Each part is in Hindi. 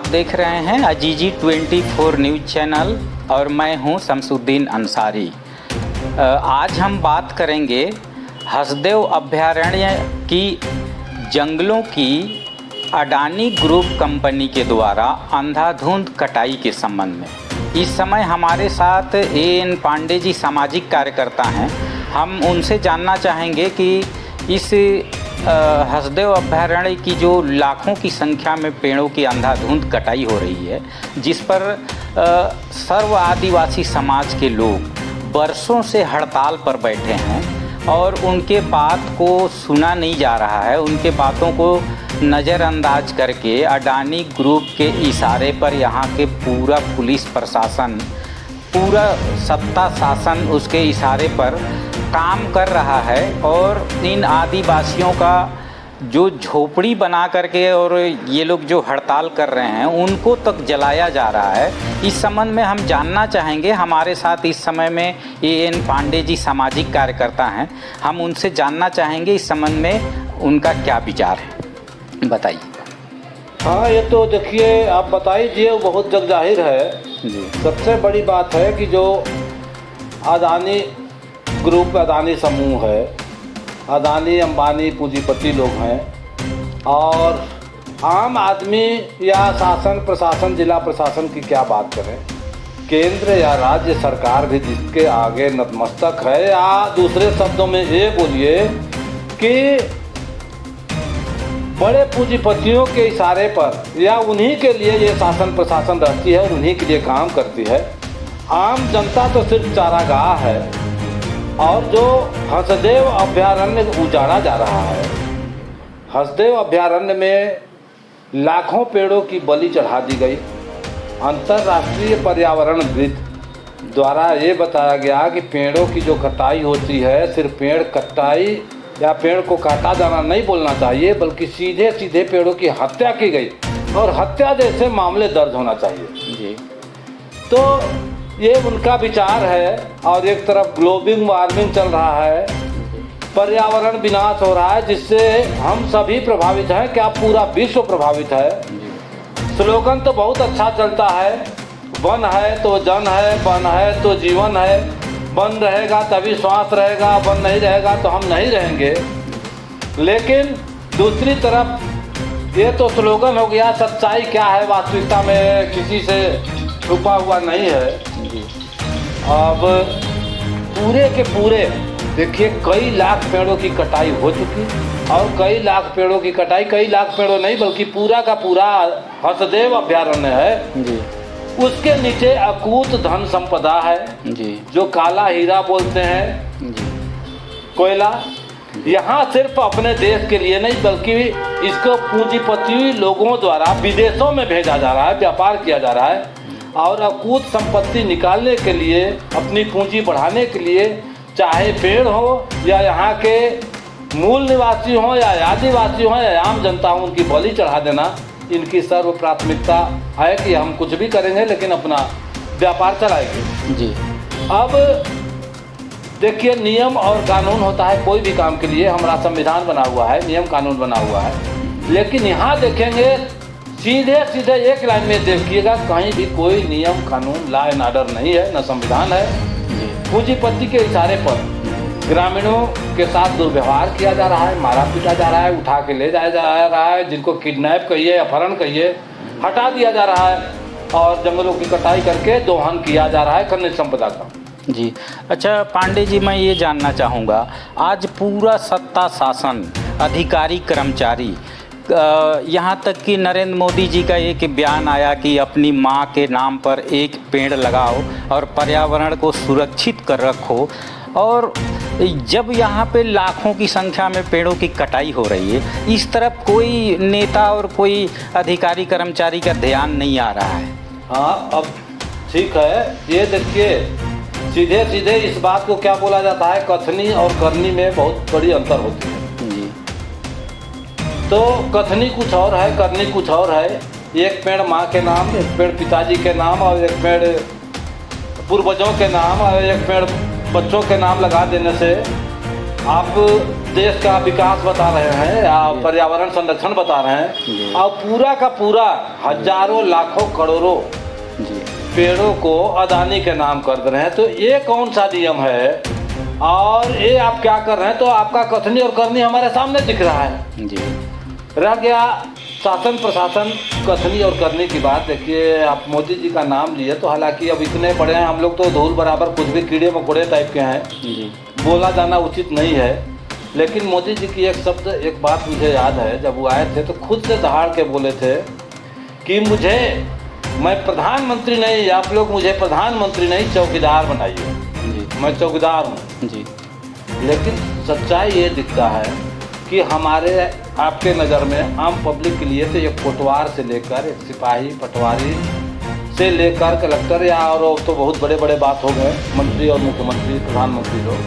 आप देख रहे हैं अजीजी 24 न्यूज़ चैनल और मैं हूं शमसुद्दीन अंसारी। आज हम बात करेंगे हसदेव अभयारण्य की जंगलों की अडानी ग्रुप कंपनी के द्वारा अंधाधुंध कटाई के संबंध में। इस समय हमारे साथ एएन पांडे जी सामाजिक कार्यकर्ता हैं। हम उनसे जानना चाहेंगे कि इस हसदेव अभयारण्य की जो लाखों की संख्या में पेड़ों की अंधाधुंध कटाई हो रही है, जिस पर सर्व आदिवासी समाज के लोग बरसों से हड़ताल पर बैठे हैं और उनके बात को सुना नहीं जा रहा है। उनके बातों को नज़रअंदाज करके अडानी ग्रुप के इशारे पर यहाँ के पूरा पुलिस प्रशासन, पूरा सत्ता शासन उसके इशारे पर काम कर रहा है और इन आदिवासियों का जो झोपड़ी बना करके और ये लोग जो हड़ताल कर रहे हैं उनको तक जलाया जा रहा है। इस संबंध में हम जानना चाहेंगे। हमारे साथ इस समय में एएन पांडे जी सामाजिक कार्यकर्ता हैं। हम उनसे जानना चाहेंगे इस संबंध में उनका क्या विचार है, बताइए। हाँ, ये तो देखिए आप बताइए, वो बहुत जग जाहिर है जी। सबसे बड़ी बात है कि जो अडानी ग्रुप, अडानी समूह है, अडानी अंबानी पूंजीपति लोग हैं और आम आदमी या शासन प्रशासन, जिला प्रशासन की क्या बात करें, केंद्र या राज्य सरकार भी जिसके आगे नतमस्तक है, या दूसरे शब्दों में ये बोलिए कि बड़े पूंजीपतियों के इशारे पर या उन्हीं के लिए ये शासन प्रशासन रहती है और उन्हीं के लिए काम करती है। आम जनता तो सिर्फ चारागाह है। और जो हसदेव अभयारण्य उजाड़ा जा रहा है, हसदेव अभयारण्य में लाखों पेड़ों की बलि चढ़ा दी गई। अंतर्राष्ट्रीय पर्यावरणविद द्वारा ये बताया गया कि पेड़ों की जो कटाई होती है, सिर्फ पेड़ कटाई या पेड़ को काटा जाना नहीं बोलना चाहिए, बल्कि सीधे सीधे पेड़ों की हत्या की गई और हत्या जैसे मामले दर्ज होना चाहिए जी। तो ये उनका विचार है। और एक तरफ ग्लोबल वार्मिंग चल रहा है, पर्यावरण विनाश हो रहा है, जिससे हम सभी प्रभावित हैं, क्या पूरा विश्व प्रभावित है। स्लोगन तो बहुत अच्छा चलता है, वन है तो जन है, वन है तो जीवन है, वन रहेगा तभी श्वास रहेगा, वन नहीं रहेगा तो हम नहीं रहेंगे। लेकिन दूसरी तरफ ये तो स्लोगन हो गया, सच्चाई क्या है वास्तविकता में किसी से छुपा हुआ नहीं है। अब पूरे के पूरे देखिए कई लाख पेड़ों की कटाई हो चुकी और कई लाख पेड़ों की कटाई, कई लाख पेड़ों नहीं बल्कि पूरा का पूरा हसदेव अभयारण्य है जी। उसके नीचे अकूत धन संपदा है जी, जो काला हीरा बोलते हैं जी, कोयला। यहाँ सिर्फ अपने देश के लिए नहीं बल्कि इसको पूंजीपति लोगों द्वारा विदेशों में भेजा जा रहा है, व्यापार किया जा रहा है और अकूत संपत्ति निकालने के लिए, अपनी पूंजी बढ़ाने के लिए, चाहे पेड़ हो या यहाँ के मूल निवासी हों या आदिवासी हों या आम जनता हो, उनकी बलि चढ़ा देना इनकी सर्व प्राथमिकता है कि हम कुछ भी करेंगे लेकिन अपना व्यापार चलाएंगे जी। अब देखिए नियम और कानून होता है कोई भी काम के लिए, हमारा संविधान बना हुआ है, नियम कानून बना हुआ है। लेकिन यहाँ देखेंगे सीधे सीधे एक लाइन में देखिएगा, कहीं भी कोई नियम कानून, लॉ एंड ऑर्डर नहीं है, न संविधान है। पूंजीपति के इशारे पर ग्रामीणों के साथ दुर्व्यवहार किया जा रहा है, मारा पीटा जा रहा है, उठा के ले जाया जा रहा है, जिनको किडनैप कहिए, अपहरण कहिए, हटा दिया जा रहा है और जंगलों की कटाई करके दोहन किया जा रहा है खनिज संपदा का जी। अच्छा पांडे जी, मैं ये जानना चाहूँगा, आज पूरा सत्ता शासन, अधिकारी कर्मचारी, यहाँ तक कि नरेंद्र मोदी जी का एक बयान आया कि अपनी माँ के नाम पर एक पेड़ लगाओ और पर्यावरण को सुरक्षित कर रखो, और जब यहाँ पे लाखों की संख्या में पेड़ों की कटाई हो रही है, इस तरफ कोई नेता और कोई अधिकारी कर्मचारी का ध्यान नहीं आ रहा है। हाँ, अब ठीक है, ये देखिए सीधे सीधे इस बात को क्या बोला जाता है, कथनी और करनी में बहुत बड़ी अंतर होती है जी। तो कथनी कुछ और है, करनी कुछ और है। एक पेड़ माँ के नाम, एक पेड़ पिताजी के नाम और एक पेड़ पूर्वजों के नाम और एक पेड़ बच्चों के नाम लगा देने से आप देश का विकास बता रहे हैं या पर्यावरण संरक्षण बता रहे हैं, और पूरा का पूरा हजारों लाखों करोड़ों पेड़ों को अदानी के नाम कर दे रहे हैं। तो ये कौन सा नियम है और ये आप क्या कर रहे हैं? तो आपका कथनी और करनी हमारे सामने दिख रहा है जी। रह गया शासन प्रशासन कथनी और करने की बात। देखिए, आप मोदी जी का नाम लिए तो हालांकि अब इतने बड़े हैं, हम लोग तो धूल बराबर कुछ भी कीड़े मकोड़े टाइप के हैं जी। बोला जाना उचित नहीं है। लेकिन मोदी जी की एक बात मुझे याद है, जब वो आए थे तो खुद से दहाड़ के बोले थे कि मैं प्रधानमंत्री नहीं, आप लोग मुझे प्रधानमंत्री नहीं चौकीदार बनाइए, मैं चौकीदार हूँ जी। लेकिन सच्चाई ये दिखता है कि हमारे आपके नज़र में आम पब्लिक के लिए तो एक कोटवार से लेकर एक सिपाही पटवारी से लेकर कलेक्टर या और तो बहुत बड़े बड़े बात हो गए, मंत्री और मुख्यमंत्री प्रधानमंत्री लोग,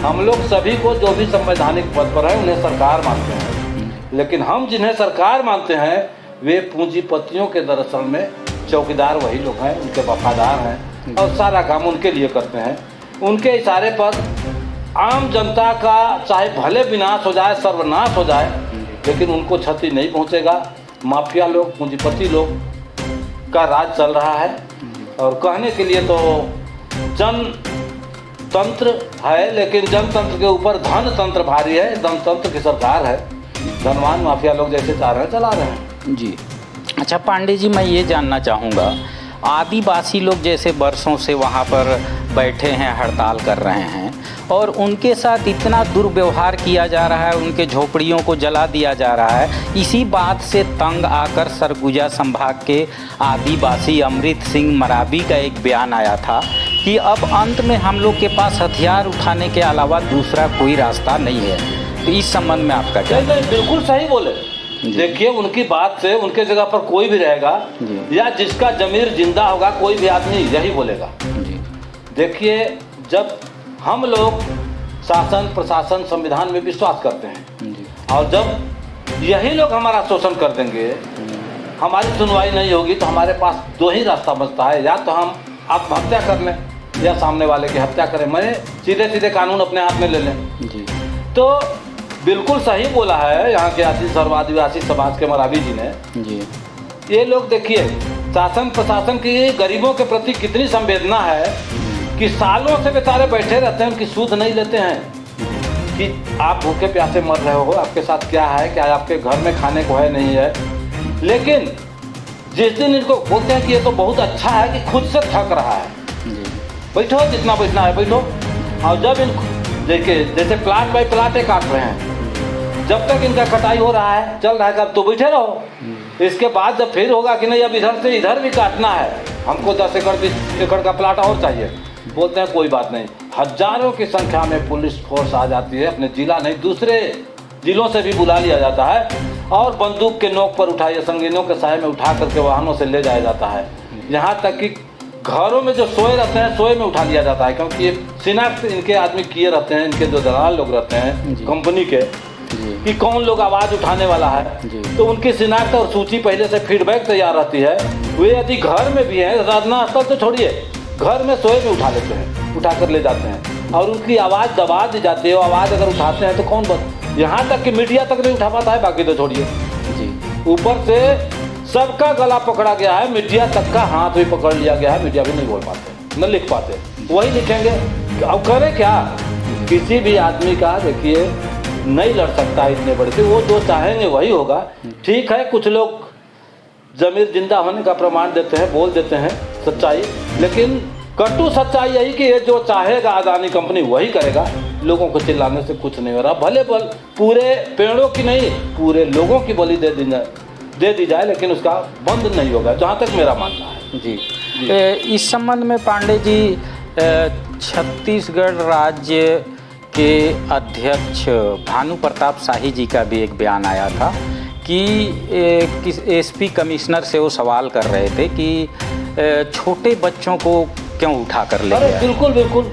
हम लोग सभी को जो भी संवैधानिक पद पर है उन्हें सरकार मानते हैं। लेकिन हम जिन्हें सरकार मानते हैं वे पूंजीपतियों के दरअसल में चौकीदार वही लोग हैं, उनके वफादार हैं और सारा काम उनके लिए करते हैं। उनके इशारे पर आम जनता का चाहे भले विनाश हो जाए, सर्वनाश हो जाए, लेकिन उनको क्षति नहीं पहुंचेगा। माफिया लोग, पूंजीपति लोग का राज चल रहा है। और कहने के लिए तो जनतंत्र है, लेकिन जनतंत्र के ऊपर धनतंत्र भारी है। धनतंत्र की सरकार है, धनवान माफिया लोग जैसे चाह रहे हैं चला रहे हैं जी। अच्छा पांडे जी, मैं ये जानना चाहूँगा, आदिवासी लोग जैसे वर्षों से वहाँ पर बैठे हैं, हड़ताल कर रहे हैं और उनके साथ इतना दुर्व्यवहार किया जा रहा है, उनके झोपड़ियों को जला दिया जा रहा है। इसी बात से तंग आकर सरगुजा संभाग के आदिवासी अमृत सिंह मरावी का एक बयान आया था कि अब अंत में हम लोग के पास हथियार उठाने के अलावा दूसरा कोई रास्ता नहीं है। तो इस संबंध में आपका क्या? नहीं, बिल्कुल सही बोले। देखिए, उनकी बात से उनके जगह पर कोई भी रहेगा या जिसका जमीर जिंदा होगा कोई भी आदमी यही बोलेगा। देखिए, जब हम लोग शासन प्रशासन संविधान में विश्वास करते हैं और जब यही लोग हमारा शोषण कर देंगे, हमारी सुनवाई नहीं होगी, तो हमारे पास दो ही रास्ता बचता है, या तो हम आत्महत्या कर लें या सामने वाले की हत्या करें, मैं सीधे सीधे कानून अपने हाथ में ले लें। तो बिल्कुल सही बोला है यहाँ के सर्व आदिवासी समाज के मरावी जी ने जी। ये लोग देखिए, शासन प्रशासन की गरीबों के प्रति कितनी संवेदना है कि सालों से बेचारे बैठे रहते हैं, उनकी सूद नहीं लेते हैं कि आप भूखे प्यासे मर रहे हो, आपके साथ क्या है, क्या आपके घर में खाने को है नहीं है। लेकिन जिस दिन इनको बोलते हैं कि ये तो बहुत अच्छा है कि खुद से थक रहा है, बैठो जितना बैठना है बैठो, और जब इनको देखिए जैसे प्लाट बाई प्लाट काट रहे हैं, जब तक इनका कटाई हो रहा है चल रहा है, कब तो बैठे रहो। इसके बाद जब फिर होगा कि नहीं अब इधर से इधर भी काटना है, हमको 10 एकड़ 20 एकड़ का प्लाट और चाहिए, बोलते हैं कोई बात नहीं। हजारों की संख्या में पुलिस फोर्स आ जाती है, अपने जिला नहीं दूसरे जिलों से भी बुला लिया जाता है और बंदूक के नोक पर उठाइए संगीनों के साय में उठा करके वाहनों से ले जाया जाता है। यहाँ तक कि घरों में जो सोए रहते हैं सोए में उठा लिया जाता है, क्योंकि ये शिनाख्त इनके आदमी किए रहते हैं, इनके जो दलाल लोग रहते हैं कंपनी के कि कौन लोग आवाज़ उठाने वाला है, तो उनकी शिनाख्त और सूची पहले से फीडबैक तैयार रहती है। वे यदि घर में भी हैं, साधना स्थल तो छोड़िए, घर में सोए में उठा लेते हैं, उठा कर ले जाते हैं और उनकी आवाज़ दबा दी जाती है। आवाज़ अगर उठाते हैं तो कौन यहाँ तक कि मीडिया तक नहीं उठा पाता है, बाकी तो छोड़िए जी। ऊपर से सबका गला पकड़ा गया है, मीडिया तक का हाथ भी पकड़ लिया गया है, मीडिया भी नहीं बोल पाते, न लिख पाते, वही लिखेंगे। अब करें क्या? किसी भी आदमी का देखिए नहीं लड़ सकता इतने बड़े से, वो जो चाहेंगे वही होगा। ठीक है, कुछ लोग जमीर जिंदा होने का प्रमाण देते हैं, बोल देते हैं सच्चाई, लेकिन कटु सच्चाई यही कि ये जो चाहेगा अदानी कंपनी वही करेगा। लोगों को चिल्लाने से कुछ नहीं हो रहा, भले बल पूरे पेड़ों की नहीं पूरे लोगों की बलि दे दी जाए, लेकिन उसका बंद नहीं होगा, जहाँ तक मेरा मानना है जी। इस संबंध में पांडे जी, छत्तीसगढ़ राज्य के अध्यक्ष भानु प्रताप शाही जी का भी एक बयान आया था कि एसपी कमिश्नर से वो सवाल कर रहे थे कि छोटे बच्चों को क्यों उठा कर ले गया। बिल्कुल बिल्कुल,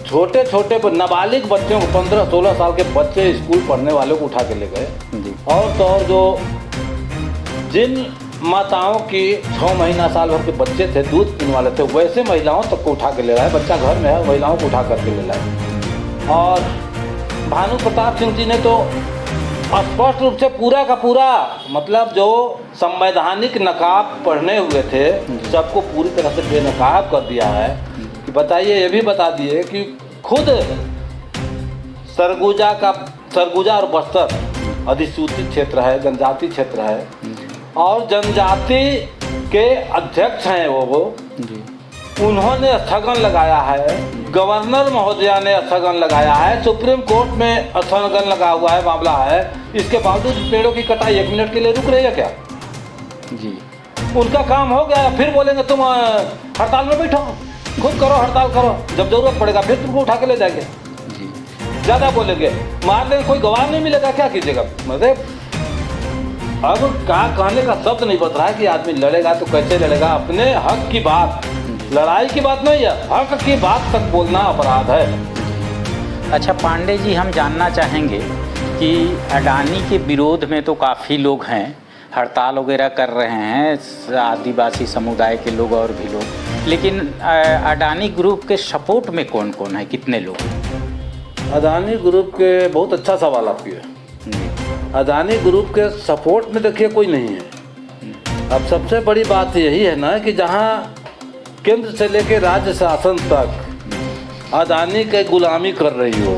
छोटे छोटे नाबालिग बच्चों को 15-16 साल के बच्चे स्कूल पढ़ने वालों को उठा के ले गए। और तो और जो जिन माताओं की 6 महीना साल भर के बच्चे थे, दूध पीने वाले थे, वैसे महिलाओं तक को उठा के ले रहा है। बच्चा घर में है, महिलाओं को उठा करके ले रहा है। और भानु प्रताप सिंह जी ने तो स्पष्ट रूप से पूरा का पूरा मतलब जो संवैधानिक नकाब पढ़ने हुए थे सबको पूरी तरह से बेनकाब कर दिया है। कि बताइए, ये भी बता दिए कि खुद सरगुजा और बस्तर अधिसूचित क्षेत्र है, जनजाति क्षेत्र है और जनजाति के अध्यक्ष हैं वो उन्होंने स्थगन लगाया है, गवर्नर महोदया ने स्थगन लगाया है, सुप्रीम कोर्ट में स्थगन लगा हुआ है, मामला है। इसके बावजूद पेड़ों की कटाई 1 मिनट के लिए रुक रही है क्या? जी, उनका काम हो गया, फिर बोलेंगे तुम हड़ताल में बैठो, खुद करो हड़ताल करो, जब जरूरत पड़ेगा फिर तुमको उठा के ले जाएंगे। जी, ज़्यादा बोलेंगे, मार देंगे, कोई गवाह नहीं मिलेगा, क्या कीजिएगा? मतलब अब क्या कहने का शब्द नहीं बच रहा है कि आदमी लड़ेगा तो कैसे लड़ेगा? अपने हक की बात, लड़ाई की बात नहीं है, हक की बात तक बोलना अपराध है। अच्छा पांडे जी, हम जानना चाहेंगे कि अडानी के विरोध में तो काफ़ी लोग हैं, हड़ताल वगैरह कर रहे हैं आदिवासी समुदाय के लोग और भी लोग, लेकिन अडानी ग्रुप के सपोर्ट में कौन कौन है, कितने लोग? अडानी ग्रुप के बहुत अच्छा सवाल आप किए। अडानी ग्रुप के सपोर्ट में देखिए कोई नहीं है। अब सबसे बड़ी बात यही है ना कि जहाँ केंद्र से लेकर राज्य शासन तक अडानी के गुलामी कर रही हो,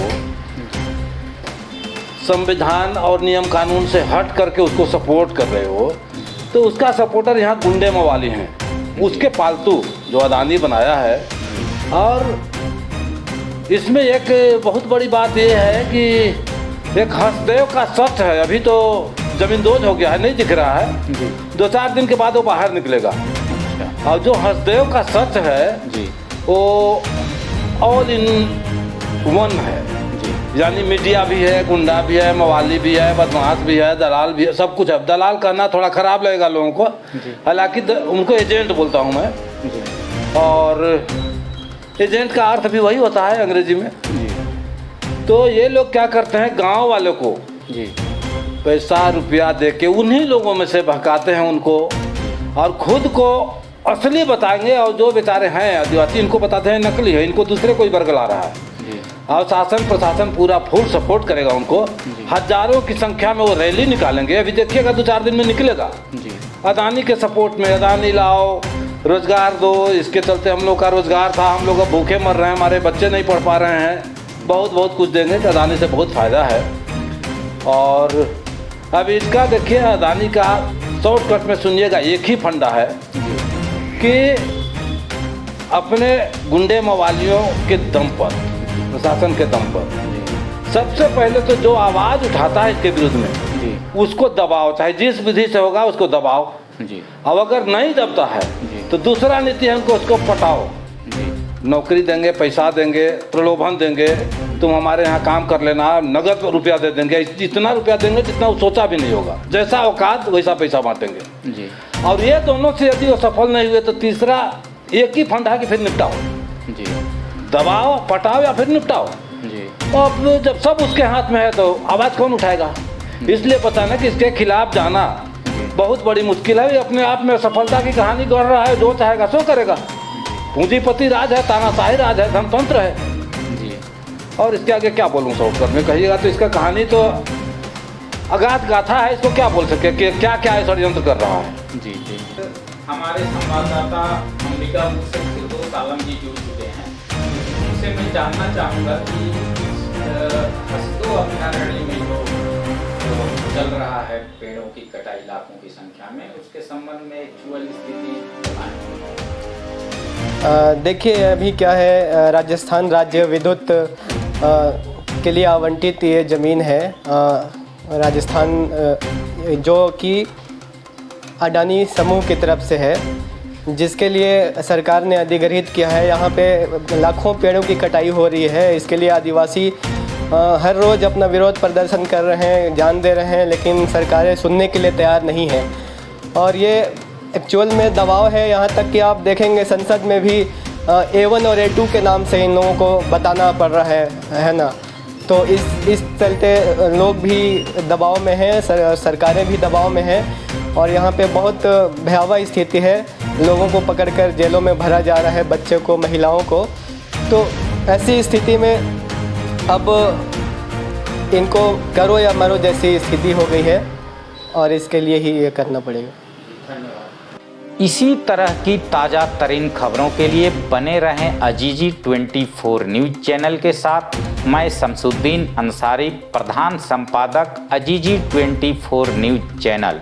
संविधान और नियम कानून से हट करके उसको सपोर्ट कर रहे हो, तो उसका सपोर्टर यहाँ गुंडे मवाली हैं, उसके पालतू जो अडानी बनाया है। और इसमें एक बहुत बड़ी बात यह है कि एक हसदेव का सच है, अभी तो जमींदोज हो गया है, नहीं दिख रहा है, 2-4 दिन के बाद वो बाहर निकलेगा। और जो हसदेव का सच है जी, वो ऑल इन वन है जी, यानी मीडिया भी है, गुंडा भी है, मवाली भी है, बदमाश भी है, दलाल भी है, सब कुछ है। दलाल कहना थोड़ा ख़राब लगेगा लोगों को, हालांकि उनको एजेंट बोलता हूँ मैं जी। और एजेंट का अर्थ भी वही होता है अंग्रेजी में जी। तो ये लोग क्या करते हैं, गांव वालों को जी पैसा रुपया दे के उन्हीं लोगों में से बहकाते हैं उनको, और खुद को असली बताएंगे, और जो बेचारे हैं आदिवासी इनको बताते हैं नकली है, इनको दूसरे कोई बरगला रहा है जी। और शासन प्रशासन पूरा फुल सपोर्ट करेगा उनको, हजारों की संख्या में वो रैली निकालेंगे, अभी देखिएगा 2-4 दिन में निकलेगा जी। अडानी के सपोर्ट में, अडानी लाओ, रोजगार दो, इसके चलते हम लोग का रोजगार था, हम लोग अब भूखे मर रहे हैं, हमारे बच्चे नहीं पढ़ पा रहे हैं, बहुत कुछ देंगे, तो अडानी से बहुत फ़ायदा है। और अब इसका देखिए अडानी का शॉर्टकट में सुनिएगा, एक ही फंडा है कि अपने गुंडे मवालियों के दम पर, प्रशासन के दम पर, सबसे पहले तो जो आवाज़ उठाता है इसके विरुद्ध में उसको दबाओ, चाहे जिस विधि से होगा उसको दबाओ जी। अब अगर नहीं दबता है तो दूसरा नीति है उनको उसको पटाओ जी। नौकरी देंगे, पैसा देंगे, प्रलोभन देंगे, तुम हमारे यहाँ काम कर लेना, नगद रुपया दे देंगे, इतना रुपया देंगे जितना वो सोचा भी नहीं होगा, जैसा औकात वैसा पैसा बांटेंगे जी। और ये दोनों से यदि वो सफल नहीं हुए तो तीसरा एक ही फंड है कि फिर निपटाओ जी, दबाओ, पटाओ या फिर निपटाओ जी। अब जब सब उसके हाथ में है तो आवाज़ कौन उठाएगा? इसलिए पता ना कि इसके खिलाफ जाना बहुत बड़ी मुश्किल है। अपने आप में सफलता की कहानी गढ़ रहा है, जो चाहेगा सो करेगा, पूंजीपति राज है, तानाशाही राज है, धनतंत्र है जी। और इसके आगे क्या बोलूँ शॉर्टकट में कहिएगा तो इसका कहानी तो अगाध गाथा है, इसको क्या बोल सके कि क्या क्या षड्यंत्र कर रहा है जी जी। हमारे संवाददाता अंबिकापुर से फिरदौस आलम जी जुड़ चुके हैं, उनसे मैं जानना चाहूँगा कि हसदो अभयारण्य में जो चल रहा है पेड़ों की कटाई लाखों की संख्या में, उसके संबंध में एक्चुअल स्थिति देखिए अभी क्या है, राजस्थान राज्य विद्युत के लिए आवंटित ये ज़मीन है राजस्थान, जो कि अडानी समूह की तरफ से है, जिसके लिए सरकार ने अधिग्रहित किया है। यहाँ पे लाखों पेड़ों की कटाई हो रही है। इसके लिए आदिवासी हर रोज़ अपना विरोध प्रदर्शन कर रहे हैं, जान दे रहे हैं, लेकिन सरकारें सुनने के लिए तैयार नहीं हैं। और ये एक्चुअल में दबाव है, यहाँ तक कि आप देखेंगे संसद में भी A1 और A2 के नाम से इन लोगों को बताना पड़ रहा है ना। तो इस चलते लोग भी दबाव में हैं, सरकारें भी दबाव में हैं, और यहाँ पे बहुत भयावह स्थिति है। लोगों को पकड़कर जेलों में भरा जा रहा है, बच्चों को, महिलाओं को। तो ऐसी स्थिति में अब इनको करो या मरो जैसी स्थिति हो गई है और इसके लिए ही ये करना पड़ेगा। इसी तरह की ताज़ा तरीन खबरों के लिए बने रहें अजीजी 24 न्यूज़ चैनल के साथ। मैं शमसुद्दीन अंसारी, प्रधान संपादक अजीजी 24 न्यूज़ चैनल।